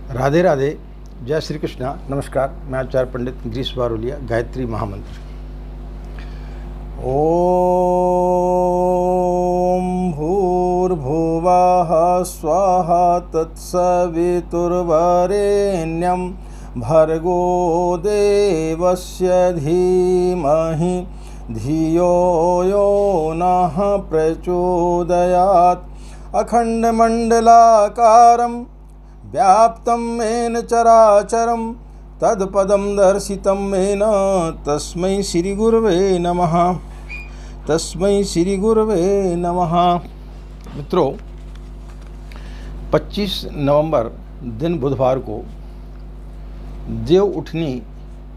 राधे राधे, जय श्री कृष्णा। नमस्कार, मैं आचार्य पंडित गिरीश बारोलिया। गायत्री महामंत्र। ओम भूर्भुवः स्वः तत्सवितुर्वरेण्यं भर्गो देवस्य धीमहि धियो यो नः प्रचोदयात्। अखण्डमण्डलाकारं व्याप्तं येन चराचरं तत्पदं दर्शितं येन तस्मै श्रीगुरवे नमः। तस्मै श्रीगुरवे नमः। मित्रों, 25 नवंबर दिन बुधवार को देव उठनी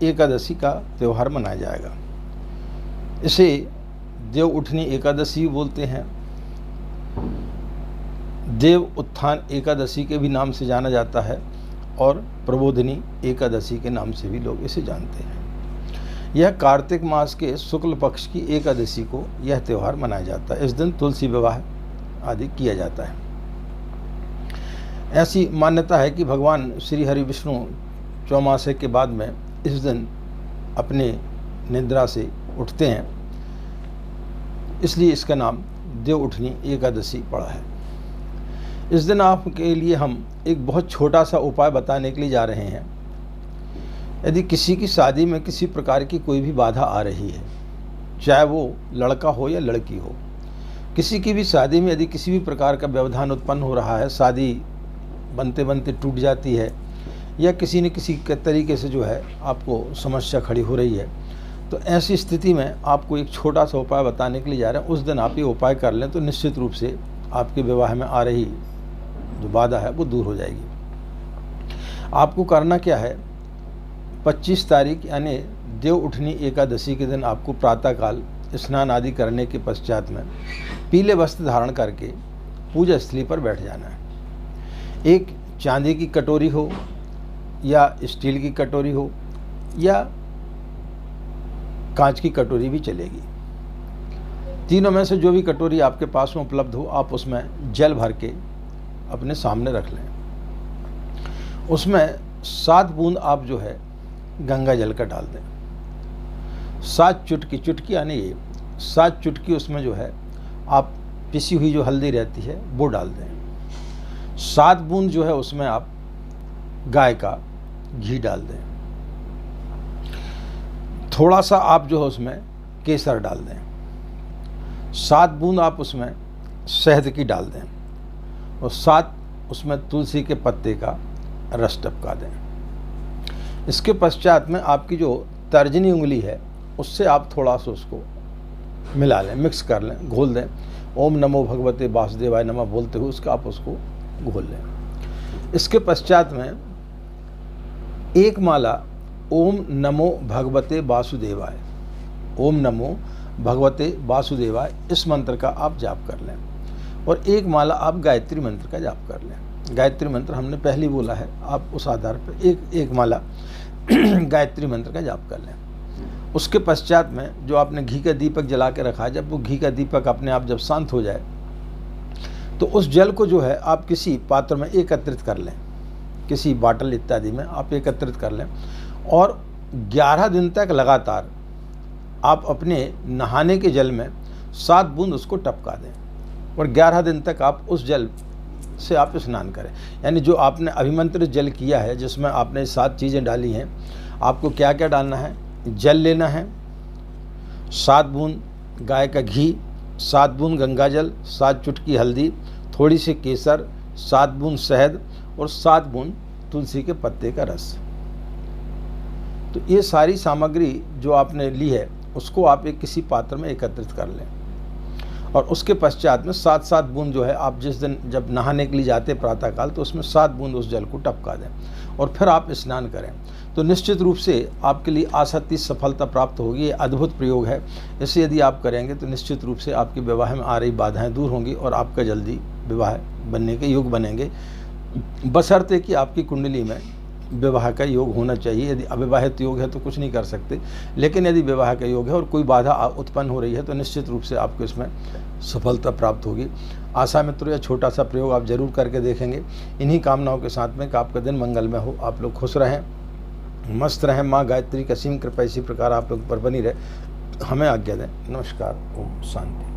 एकादशी का त्यौहार मनाया जाएगा। इसे देव उठनी एकादशी बोलते हैं। देव उत्थान एकादशी के भी नाम से जाना जाता है और प्रबोधिनी एकादशी के नाम से भी लोग इसे जानते हैं। यह कार्तिक मास के शुक्ल पक्ष की एकादशी को यह त्यौहार मनाया जाता है। इस दिन तुलसी विवाह आदि किया जाता है। ऐसी मान्यता है कि भगवान श्री हरि विष्णु चौमासे के बाद में इस दिन अपने निद्रा से उठते हैं, इसलिए इसका नाम देव उठनी एकादशी पड़ा है। इस दिन आपके लिए हम एक बहुत छोटा सा उपाय बताने के लिए जा रहे हैं। यदि किसी की शादी में किसी प्रकार की कोई भी बाधा आ रही है, चाहे वो लड़का हो या लड़की हो, किसी की भी शादी में यदि किसी भी प्रकार का व्यवधान उत्पन्न हो रहा है, शादी बनते बनते टूट जाती है या किसी न किसी के तरीके से जो है आपको समस्या खड़ी हो रही है, तो ऐसी स्थिति में आपको एक छोटा सा उपाय बताने के लिए जा रहे हैं। उस दिन आप ये उपाय कर लें तो निश्चित रूप से आपके विवाह में आ रही जो बाधा है वो दूर हो जाएगी। आपको करना क्या है, 25 तारीख यानी देव उठनी एकादशी के दिन आपको प्रातःकाल स्नान आदि करने के पश्चात में पीले वस्त्र धारण करके पूजा स्थली पर बैठ जाना है। एक चांदी की कटोरी हो या स्टील की कटोरी हो या कांच की कटोरी भी चलेगी। तीनों में से जो भी कटोरी आपके पास में उपलब्ध हो, आप उसमें जल भर के अपने सामने रख लें। उसमें 7 बूंद आप जो है गंगा जल का डाल दें। 7 चुटकी यानी ये 7 चुटकी उसमें जो है आप पिसी हुई जो हल्दी रहती है वो डाल दें। 7 बूंद जो है उसमें आप गाय का घी डाल दें। थोड़ा सा आप जो है उसमें केसर डाल दें। 7 बूंद आप उसमें शहद की डाल दें और 7 उसमें तुलसी के पत्ते का रस टपका दें। इसके पश्चात में आपकी जो तर्जनी उंगली है उससे आप थोड़ा सा उसको मिला लें, मिक्स कर लें, घोल दें। ओम नमो भगवते वासुदेवाय नमः बोलते हुए उसका आप उसको घोल लें। इसके पश्चात में एक माला ओम नमो भगवते वासुदेवाय, ओम नमो भगवते वासुदेवाय, इस मंत्र का आप जाप कर लें और एक माला आप गायत्री मंत्र का जाप कर लें। गायत्री मंत्र हमने पहले बोला है, आप उस आधार पर एक माला गायत्री मंत्र का जाप कर लें। उसके पश्चात में जो आपने घी का दीपक जला के रखा है, जब वो घी का दीपक अपने आप जब शांत हो जाए तो उस जल को जो है आप किसी पात्र में एकत्रित कर लें, किसी बाटल इत्यादि में आप एकत्रित कर लें और 11 दिन तक लगातार आप अपने नहाने के जल में 7 बूंद उसको टपका दें और 11 दिन तक आप उस जल से आप स्नान करें। यानी जो आपने अभिमंत्रित जल किया है, जिसमें आपने 7 चीज़ें डाली हैं, आपको क्या क्या डालना है? जल लेना है, 7 बूंद गाय का घी, 7 बूंद गंगा जल, 7 चुटकी हल्दी, थोड़ी सी केसर, 7 बूंद शहद और 7 बूंद तुलसी के पत्ते का रस। तो ये सारी सामग्री जो आपने ली है उसको आप एक किसी पात्र में एकत्रित कर लें और उसके पश्चात में 7-7 बूंद जो है आप जिस दिन जब नहाने के लिए जाते प्रातःकाल तो उसमें 7 बूंद उस जल को टपका दें और फिर आप स्नान करें। तो निश्चित रूप से आपके लिए आसाती सफलता प्राप्त होगी। ये अद्भुत प्रयोग है। इसे यदि आप करेंगे तो निश्चित रूप से आपके विवाह में आ रही बाधाएं दूर होंगी और आपका जल्दी विवाह बनने के योग बनेंगे, बशर्ते कि आपकी कुंडली में विवाह का योग होना चाहिए। यदि अविवाहित योग है तो कुछ नहीं कर सकते, लेकिन यदि विवाह का योग है और कोई बाधा उत्पन्न हो रही है तो निश्चित रूप से आपको इसमें सफलता प्राप्त होगी। आशा मित्रों, यह छोटा सा प्रयोग आप जरूर करके देखेंगे। इन्हीं कामनाओं के साथ में कि आपका दिन मंगलमय हो, आप लोग खुश रहें, मस्त रहें, माँ गायत्री की असीम कृपा इसी प्रकार आप लोग पर बनी रहे। हमें आज्ञा दें। नमस्कार। ओम शांति।